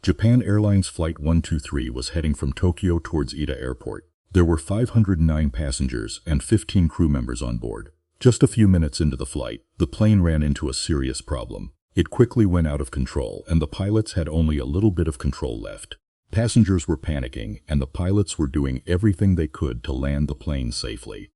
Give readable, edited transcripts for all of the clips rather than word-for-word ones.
Japan Airlines Flight 123 was heading from Tokyo towards Ida Airport. There were 509 passengers and 15 crew members on board. Just a few minutes into the flight, the plane ran into a serious problem. It quickly went out of control, and the pilots had only a little bit of control left. Passengers were panicking, and the pilots were doing everything they could to land the plane safely.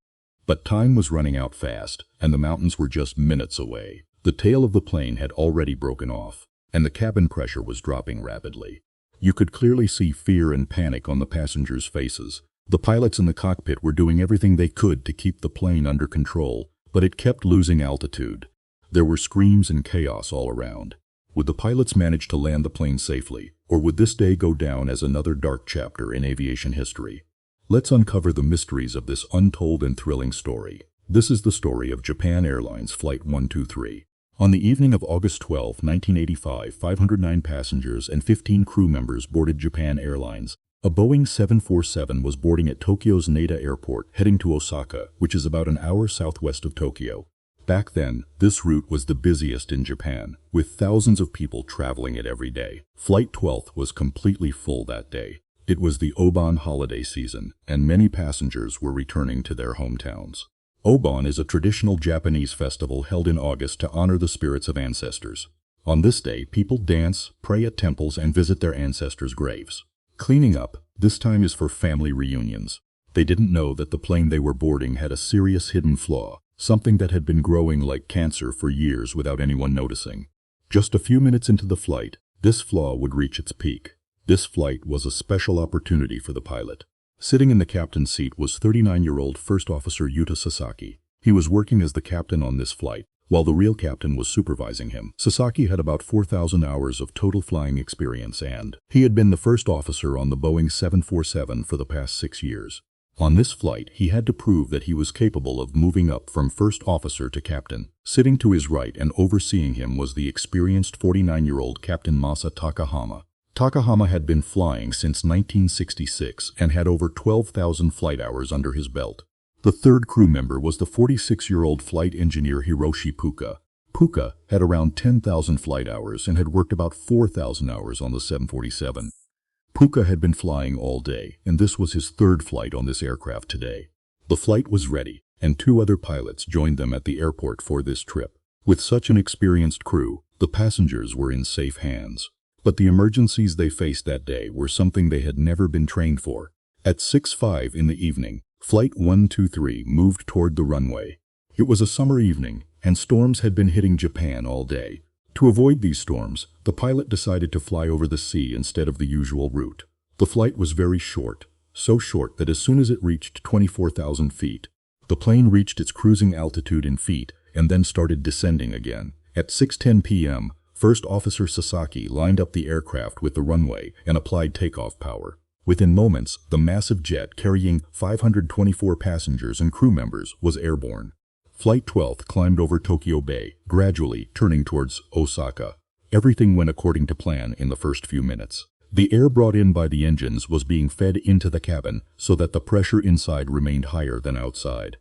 But time was running out fast, and the mountains were just minutes away. The tail of the plane had already broken off, and the cabin pressure was dropping rapidly. You could clearly see fear and panic on the passengers' faces. The pilots in the cockpit were doing everything they could to keep the plane under control, but it kept losing altitude. There were screams and chaos all around. Would the pilots manage to land the plane safely, or would this day go down as another dark chapter in aviation history? Let's uncover the mysteries of this untold and thrilling story. This is the story of Japan Airlines Flight 123. On the evening of August 12, 1985, 509 passengers and 15 crew members boarded Japan Airlines. A Boeing 747 was boarding at Tokyo's Narita Airport, heading to Osaka, which is about an hour southwest of Tokyo. Back then, this route was the busiest in Japan, with thousands of people traveling it every day. Flight 12 was completely full that day. It was the Obon holiday season, and many passengers were returning to their hometowns. Obon is a traditional Japanese festival held in August to honor the spirits of ancestors. On this day, people dance, pray at temples, and visit their ancestors' graves. Cleaning up, this time is for family reunions. They didn't know that the plane they were boarding had a serious hidden flaw, something that had been growing like cancer for years without anyone noticing. Just a few minutes into the flight, this flaw would reach its peak. This flight was a special opportunity for the pilot. Sitting in the captain's seat was 39-year-old First Officer Yuta Sasaki. He was working as the captain on this flight, while the real captain was supervising him. Sasaki had about 4,000 hours of total flying experience, and he had been the first officer on the Boeing 747 for the past 6 years. On this flight, he had to prove that he was capable of moving up from first officer to captain. Sitting to his right and overseeing him was the experienced 49-year-old Captain Masa Takahama. Takahama had been flying since 1966 and had over 12,000 flight hours under his belt. The third crew member was the 46-year-old flight engineer Hiroshi Puka. Puka had around 10,000 flight hours and had worked about 4,000 hours on the 747. Puka had been flying all day, and this was his third flight on this aircraft today. The flight was ready, and 2 other pilots joined them at the airport for this trip. With such an experienced crew, the passengers were in safe hands. But the emergencies they faced that day were something they had never been trained for. At 6:05 in the evening, Flight 123 moved toward the runway. It was a summer evening, and storms had been hitting Japan all day. To avoid these storms, the pilot decided to fly over the sea instead of the usual route. The flight was very short, so short that as soon as it reached 24,000 feet, the plane reached its cruising altitude in feet and then started descending again. At 6:10 p.m., First Officer Sasaki lined up the aircraft with the runway and applied takeoff power. Within moments, the massive jet carrying 524 passengers and crew members was airborne. Flight 12 climbed over Tokyo Bay, gradually turning towards Osaka. Everything went according to plan in the first few minutes. The air brought in by the engines was being fed into the cabin so that the pressure inside remained higher than outside.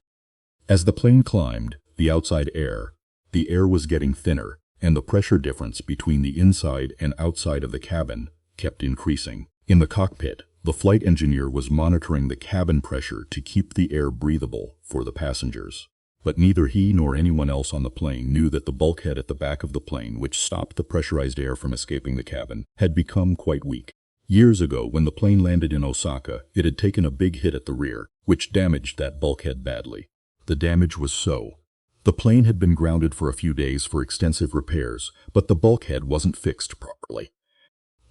As the plane climbed, the air was getting thinner, and the pressure difference between the inside and outside of the cabin kept increasing. In the cockpit, the flight engineer was monitoring the cabin pressure to keep the air breathable for the passengers. But neither he nor anyone else on the plane knew that the bulkhead at the back of the plane, which stopped the pressurized air from escaping the cabin, had become quite weak. Years ago, when the plane landed in Osaka, it had taken a big hit at the rear, which damaged that bulkhead badly. The damage was the plane had been grounded for a few days for extensive repairs, but the bulkhead wasn't fixed properly.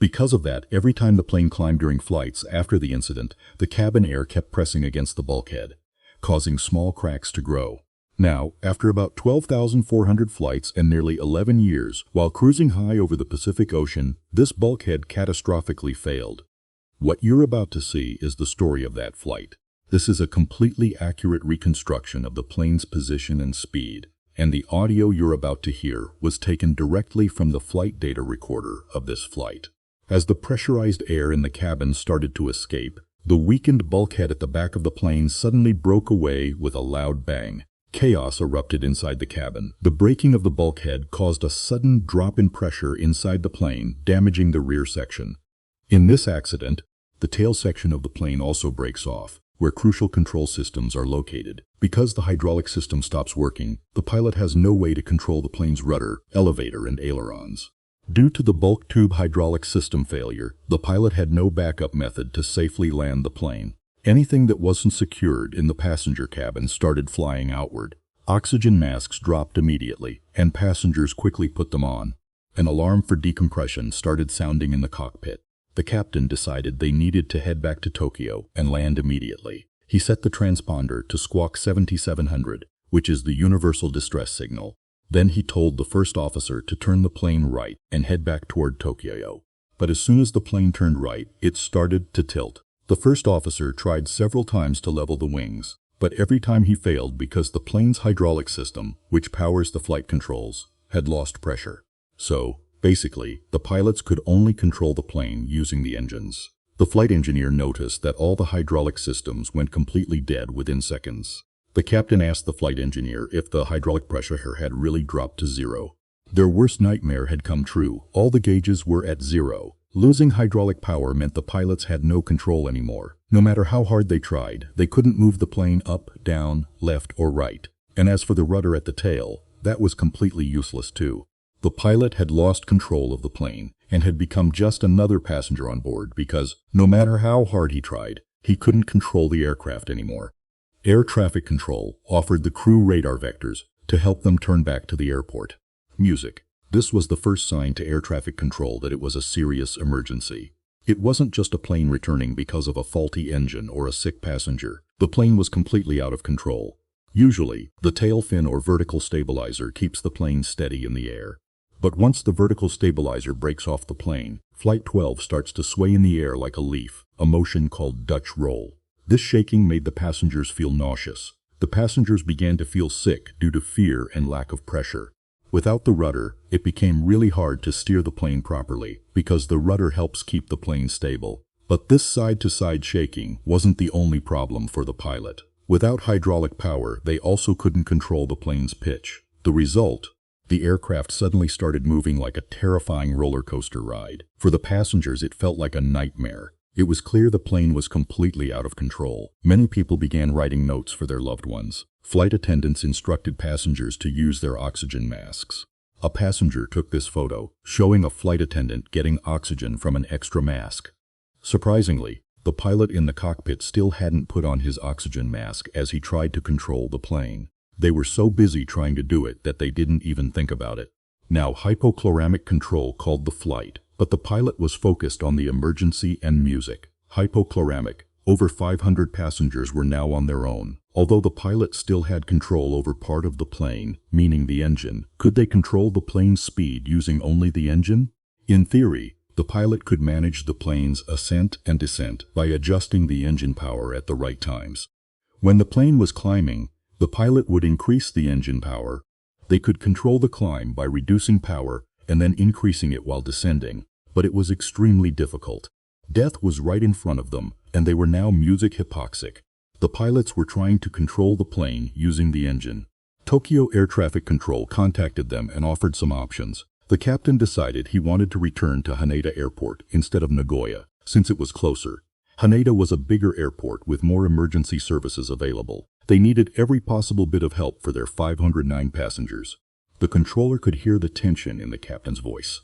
Because of that, every time the plane climbed during flights after the incident, the cabin air kept pressing against the bulkhead, causing small cracks to grow. Now, after about 12,400 flights and nearly 11 years, while cruising high over the Pacific Ocean, this bulkhead catastrophically failed. What you're about to see is the story of that flight. This is a completely accurate reconstruction of the plane's position and speed, and the audio you're about to hear was taken directly from the flight data recorder of this flight. As the pressurized air in the cabin started to escape, the weakened bulkhead at the back of the plane suddenly broke away with a loud bang. Chaos erupted inside the cabin. The breaking of the bulkhead caused a sudden drop in pressure inside the plane, damaging the rear section. In this accident, the tail section of the plane also breaks off, where crucial control systems are located. Because the hydraulic system stops working, the pilot has no way to control the plane's rudder, elevator, and ailerons. Due to the bulk tube hydraulic system failure, the pilot had no backup method to safely land the plane. Anything that wasn't secured in the passenger cabin started flying outward. Oxygen masks dropped immediately, and passengers quickly put them on. An alarm for decompression started sounding in the cockpit. The captain decided they needed to head back to Tokyo and land immediately. He set the transponder to squawk 7700, which is the universal distress signal. Then he told the first officer to turn the plane right and head back toward Tokyo. But as soon as the plane turned right, it started to tilt. The first officer tried several times to level the wings, but every time he failed because the plane's hydraulic system, which powers the flight controls, had lost pressure. So, basically, the pilots could only control the plane using the engines. The flight engineer noticed that all the hydraulic systems went completely dead within seconds. The captain asked the flight engineer if the hydraulic pressure had really dropped to zero. Their worst nightmare had come true. All the gauges were at zero. Losing hydraulic power meant the pilots had no control anymore. No matter how hard they tried, they couldn't move the plane up, down, left, or right. And as for the rudder at the tail, that was completely useless too. The pilot had lost control of the plane and had become just another passenger on board because, no matter how hard he tried, he couldn't control the aircraft anymore. Air traffic control offered the crew radar vectors to help them turn back to the airport. Music. This was the first sign to air traffic control that it was a serious emergency. It wasn't just a plane returning because of a faulty engine or a sick passenger. The plane was completely out of control. Usually, the tail fin or vertical stabilizer keeps the plane steady in the air. But once the vertical stabilizer breaks off the plane, Flight 12 starts to sway in the air like a leaf, a motion called Dutch roll. This shaking made the passengers feel nauseous. The passengers began to feel sick due to fear and lack of pressure. Without the rudder, it became really hard to steer the plane properly because the rudder helps keep the plane stable. But this side-to-side shaking wasn't the only problem for the pilot. Without hydraulic power, they also couldn't control the plane's pitch. The result? The aircraft suddenly started moving like a terrifying roller coaster ride. For the passengers, it felt like a nightmare. It was clear the plane was completely out of control. Many people began writing notes for their loved ones. Flight attendants instructed passengers to use their oxygen masks. A passenger took this photo, showing a flight attendant getting oxygen from an extra mask. Surprisingly, the pilot in the cockpit still hadn't put on his oxygen mask as he tried to control the plane. They were so busy trying to do it that they didn't even think about it. Now, hypochloramic control called the flight, but the pilot was focused on the emergency and music. Hypochloramic. Over 500 passengers were now on their own. Although the pilot still had control over part of the plane, meaning the engine, could they control the plane's speed using only the engine? In theory, the pilot could manage the plane's ascent and descent by adjusting the engine power at the right times. When the plane was climbing, the pilot would increase the engine power. They could control the climb by reducing power and then increasing it while descending, but it was extremely difficult. Death was right in front of them, and they were now music hypoxic. The pilots were trying to control the plane using the engine. Tokyo Air Traffic Control contacted them and offered some options. The captain decided he wanted to return to Haneda Airport instead of Nagoya, since it was closer. Haneda was a bigger airport with more emergency services available. They needed every possible bit of help for their 509 passengers. The controller could hear the tension in the captain's voice.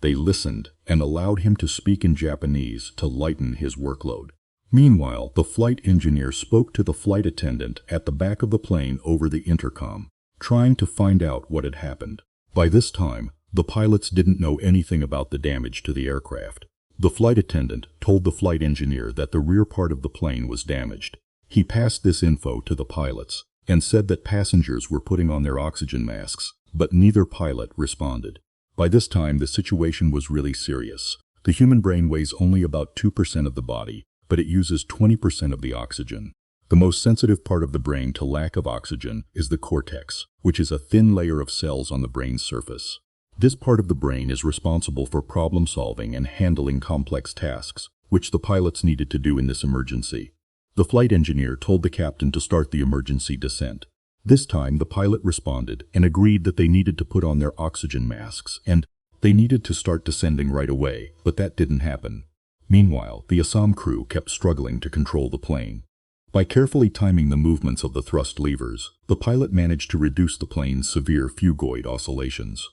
They listened and allowed him to speak in Japanese to lighten his workload. Meanwhile, the flight engineer spoke to the flight attendant at the back of the plane over the intercom, trying to find out what had happened. By this time, the pilots didn't know anything about the damage to the aircraft. The flight attendant told the flight engineer that the rear part of the plane was damaged. He passed this info to the pilots and said that passengers were putting on their oxygen masks, but neither pilot responded. By this time, the situation was really serious. The human brain weighs only about 2% of the body, but it uses 20% of the oxygen. The most sensitive part of the brain to lack of oxygen is the cortex, which is a thin layer of cells on the brain's surface. This part of the brain is responsible for problem solving and handling complex tasks, which the pilots needed to do in this emergency. The flight engineer told the captain to start the emergency descent. This time, the pilot responded and agreed that they needed to put on their oxygen masks and they needed to start descending right away, but that didn't happen. Meanwhile, the Assam crew kept struggling to control the plane. By carefully timing the movements of the thrust levers, the pilot managed to reduce the plane's severe phugoid oscillations.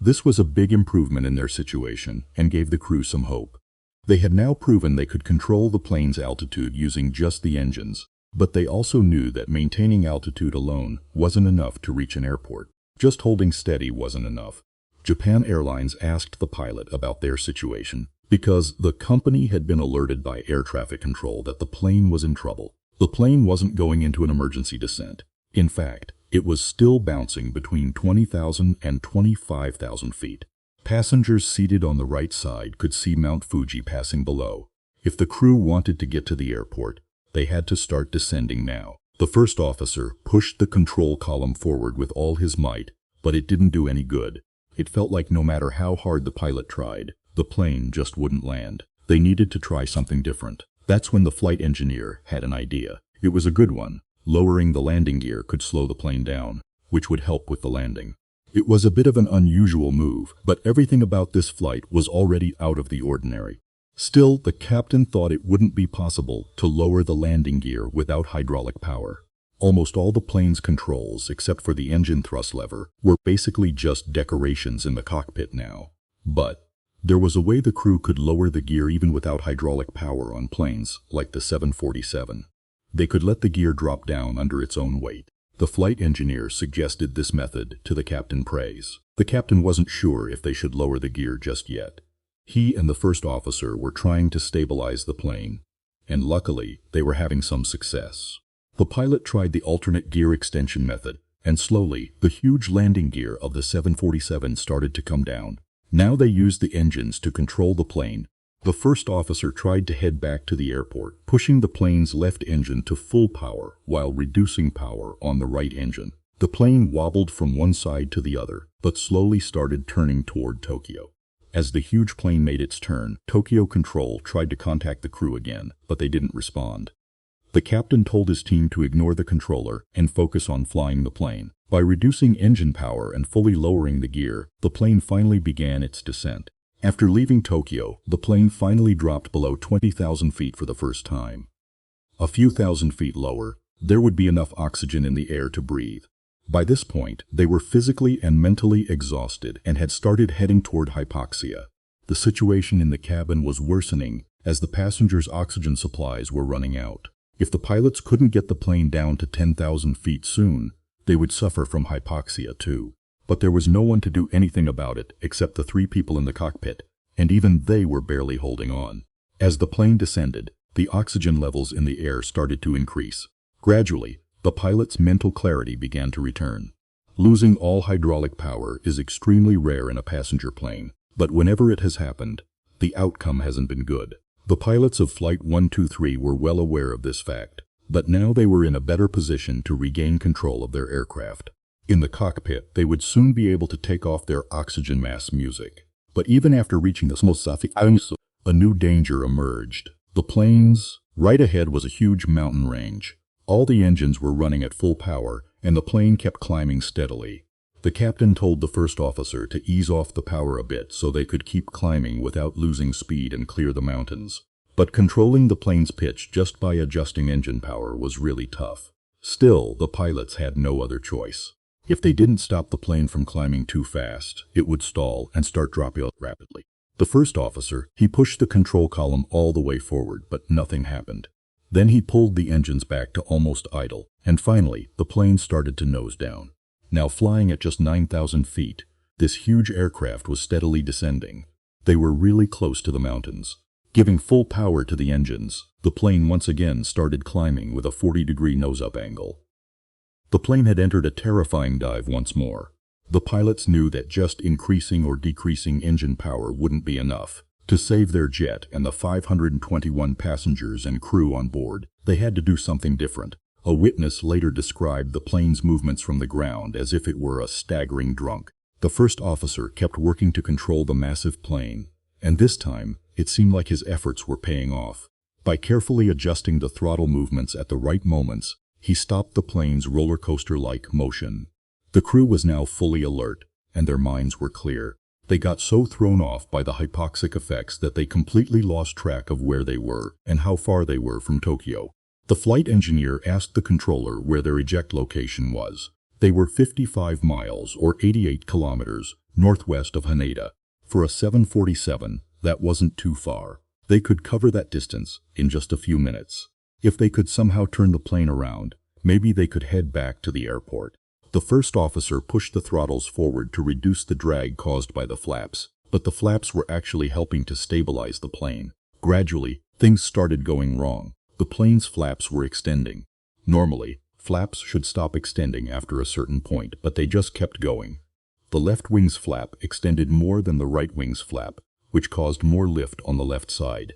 This was a big improvement in their situation and gave the crew some hope. They had now proven they could control the plane's altitude using just the engines, but they also knew that maintaining altitude alone wasn't enough to reach an airport. Just holding steady wasn't enough. Japan Airlines asked the pilot about their situation, because the company had been alerted by air traffic control that the plane was in trouble. The plane wasn't going into an emergency descent. In fact, it was still bouncing between 20,000 and 25,000 feet. Passengers seated on the right side could see Mount Fuji passing below. If the crew wanted to get to the airport, they had to start descending now. The first officer pushed the control column forward with all his might, but it didn't do any good. It felt like no matter how hard the pilot tried, the plane just wouldn't land. They needed to try something different. That's when the flight engineer had an idea. It was a good one. Lowering the landing gear could slow the plane down, which would help with the landing. It was a bit of an unusual move, but everything about this flight was already out of the ordinary. Still, the captain thought it wouldn't be possible to lower the landing gear without hydraulic power. Almost all the plane's controls, except for the engine thrust lever, were basically just decorations in the cockpit now. But there was a way the crew could lower the gear even without hydraulic power on planes like the 747. They could let the gear drop down under its own weight. The flight engineer suggested this method to the captain praise. The captain wasn't sure if they should lower the gear just yet. He and the first officer were trying to stabilize the plane, and luckily they were having some success. The pilot tried the alternate gear extension method, and slowly the huge landing gear of the 747 started to come down. Now they used the engines to control the plane. The first officer tried to head back to the airport, pushing the plane's left engine to full power while reducing power on the right engine. The plane wobbled from one side to the other, but slowly started turning toward Tokyo. As the huge plane made its turn, Tokyo Control tried to contact the crew again, but they didn't respond. The captain told his team to ignore the controller and focus on flying the plane. By reducing engine power and fully lowering the gear, the plane finally began its descent. After leaving Tokyo, the plane finally dropped below 20,000 feet for the first time. A few thousand feet lower, there would be enough oxygen in the air to breathe. By this point, they were physically and mentally exhausted and had started heading toward hypoxia. The situation in the cabin was worsening as the passengers' oxygen supplies were running out. If the pilots couldn't get the plane down to 10,000 feet soon, they would suffer from hypoxia too. But there was no one to do anything about it except the 3 people in the cockpit, and even they were barely holding on. As the plane descended, the oxygen levels in the air started to increase. Gradually, the pilot's mental clarity began to return. Losing all hydraulic power is extremely rare in a passenger plane, but whenever it has happened, the outcome hasn't been good. The pilots of Flight 123 were well aware of this fact, but now they were in a better position to regain control of their aircraft. In the cockpit, they would soon be able to take off their oxygen mask music. But even after reaching the Smosafi Islands, a new danger emerged. The planes right ahead was a huge mountain range. All the engines were running at full power, and the plane kept climbing steadily. The captain told the first officer to ease off the power a bit so they could keep climbing without losing speed and clear the mountains. But controlling the plane's pitch just by adjusting engine power was really tough. Still, the pilots had no other choice. If they didn't stop the plane from climbing too fast, it would stall and start dropping rapidly. The first officer, he pushed the control column all the way forward, but nothing happened. Then he pulled the engines back to almost idle, and finally, the plane started to nose down. Now flying at just 9,000 feet, this huge aircraft was steadily descending. They were really close to the mountains. Giving full power to the engines, the plane once again started climbing with a 40-degree nose-up angle. The plane had entered a terrifying dive once more. The pilots knew that just increasing or decreasing engine power wouldn't be enough. To save their jet and the 521 passengers and crew on board, they had to do something different. A witness later described the plane's movements from the ground as if it were a staggering drunk. The first officer kept working to control the massive plane, and this time, it seemed like his efforts were paying off. By carefully adjusting the throttle movements at the right moments, he stopped the plane's roller coaster-like motion. The crew was now fully alert, and their minds were clear. They got so thrown off by the hypoxic effects that they completely lost track of where they were and how far they were from Tokyo. The flight engineer asked the controller where their eject location was. They were 55 miles or 88 kilometers northwest of Haneda. For a 747, that wasn't too far. They could cover that distance in just a few minutes. If they could somehow turn the plane around, maybe they could head back to the airport. The first officer pushed the throttles forward to reduce the drag caused by the flaps, but the flaps were actually helping to stabilize the plane. Gradually, things started going wrong. The plane's flaps were extending. Normally, flaps should stop extending after a certain point, but they just kept going. The left wing's flap extended more than the right wing's flap, which caused more lift on the left side.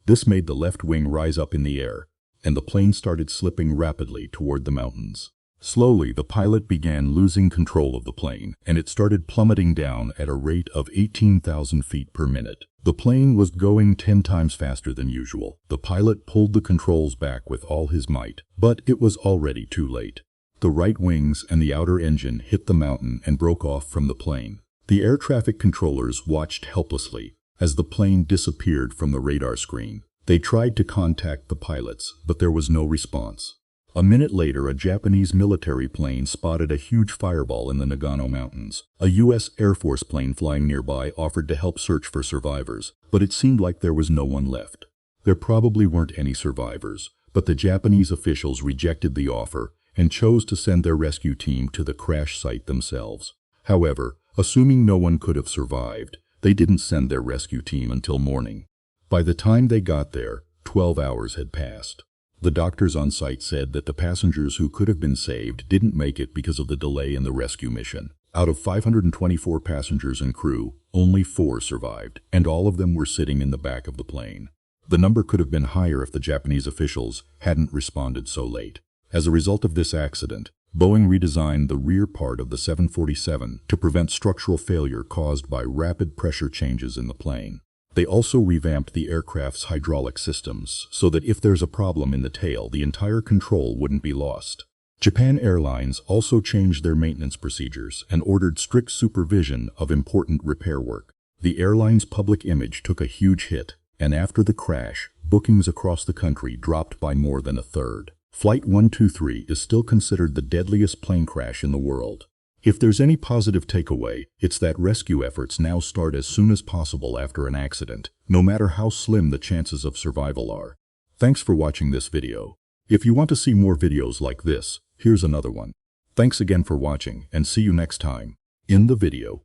This made the left wing rise up in the air, and the plane started slipping rapidly toward the mountains. Slowly, the pilot began losing control of the plane, and it started plummeting down at a rate of 18,000 feet per minute. The plane was going 10 times faster than usual. The pilot pulled the controls back with all his might, but it was already too late. The right wings and the outer engine hit the mountain and broke off from the plane. The air traffic controllers watched helplessly as the plane disappeared from the radar screen. They tried to contact the pilots, but there was no response. A minute later, a Japanese military plane spotted a huge fireball in the Nagano Mountains. A U.S. Air Force plane flying nearby offered to help search for survivors, but it seemed like there was no one left. There probably weren't any survivors, but the Japanese officials rejected the offer and chose to send their rescue team to the crash site themselves. However, assuming no one could have survived, they didn't send their rescue team until morning. By the time they got there, 12 hours had passed. The doctors on site said that the passengers who could have been saved didn't make it because of the delay in the rescue mission. Out of 524 passengers and crew, only 4 survived, and all of them were sitting in the back of the plane. The number could have been higher if the Japanese officials hadn't responded so late. As a result of this accident, Boeing redesigned the rear part of the 747 to prevent structural failure caused by rapid pressure changes in the plane. They also revamped the aircraft's hydraulic systems so that if there's a problem in the tail, the entire control wouldn't be lost. Japan Airlines also changed their maintenance procedures and ordered strict supervision of important repair work. The airline's public image took a huge hit, and after the crash, bookings across the country dropped by more than a third. Flight 123 is still considered the deadliest plane crash in the world. If there's any positive takeaway, it's that rescue efforts now start as soon as possible after an accident, no matter how slim the chances of survival are. Thanks for watching this video. If you want to see more videos like this, here's another one. Thanks again for watching, and see you next time in the video.